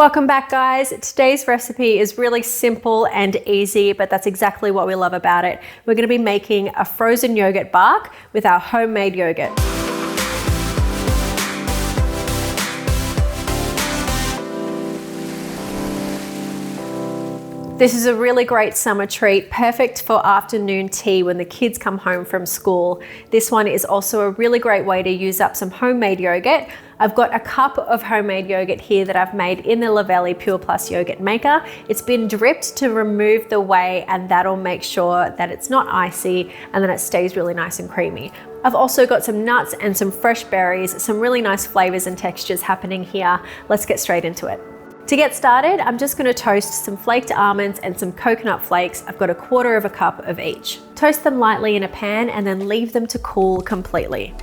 Welcome back, guys. Today's recipe is really simple and easy, but that's exactly what we love about it. We're going to be making a frozen yogurt bark with our homemade yogurt. This is a really great summer treat, perfect for afternoon tea when the kids come home from school. This one is also a really great way to use up some homemade yogurt. I've got a cup of homemade yogurt here that I've made in the Luvele Pure Plus yogurt maker. It's been dripped to remove the whey, and that'll make sure that it's not icy and then it stays really nice and creamy. I've also got some nuts and some fresh berries, some really nice flavors and textures happening here. Let's get straight into it. To get started, I'm just going to toast some flaked almonds and some coconut flakes. I've got 1/4 cup of each. Toast them lightly in a pan and then leave them to cool completely.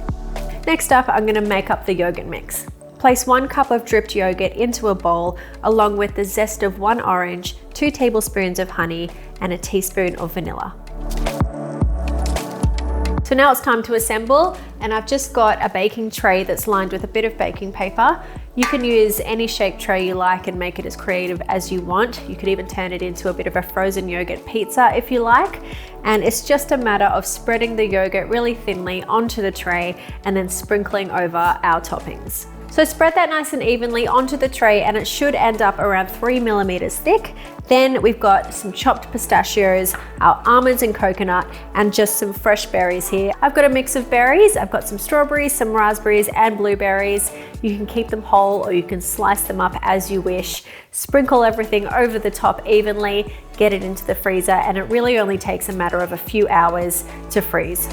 Next up, I'm going to make up the yogurt mix. Place 1 cup of dripped yogurt into a bowl, along with the zest of 1 orange, 2 tablespoons of honey, and a teaspoon of vanilla. So now it's time to assemble, and I've just got a baking tray that's lined with a bit of baking paper. You can use any shaped tray you like and make it as creative as you want. You could even turn it into a bit of a frozen yogurt pizza if you like. And it's just a matter of spreading the yogurt really thinly onto the tray and then sprinkling over our toppings. So spread that nice and evenly onto the tray, and it should end up around 3 millimeters thick. Then we've got some chopped pistachios, our almonds and coconut, and just some fresh berries here. I've got a mix of berries. I've got some strawberries, some raspberries, and blueberries. You can keep them whole or you can slice them up as you wish. Sprinkle everything over the top evenly, get it into the freezer, and it really only takes a matter of a few hours to freeze.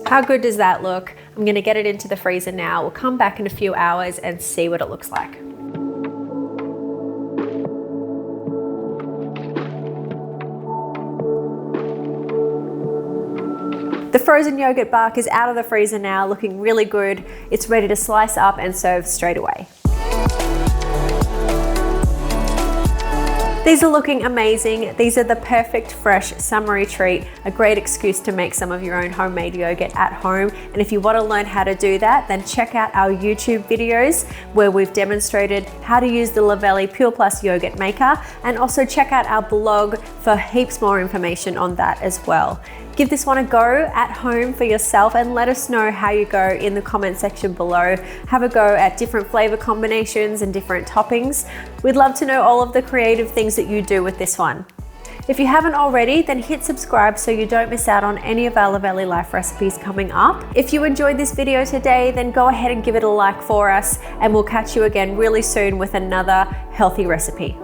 How good does that look? I'm gonna get it into the freezer now. We'll come back in a few hours and see what it looks like. The frozen yogurt bark is out of the freezer now, looking really good. It's ready to slice up and serve straight away. These are looking amazing. These are the perfect fresh summery treat, a great excuse to make some of your own homemade yogurt at home. And if you want to learn how to do that, then check out our YouTube videos where we've demonstrated how to use the Luvele Pure Plus yogurt maker, and also check out our blog for heaps more information on that as well. Give this one a go at home for yourself and let us know how you go in the comment section below. Have a go at different flavor combinations and different toppings. We'd love to know all of the creative things that you do with this one. If you haven't already, then hit subscribe so you don't miss out on any of our Luvele Life recipes coming up. If you enjoyed this video today, then go ahead and give it a like for us, and we'll catch you again really soon with another healthy recipe.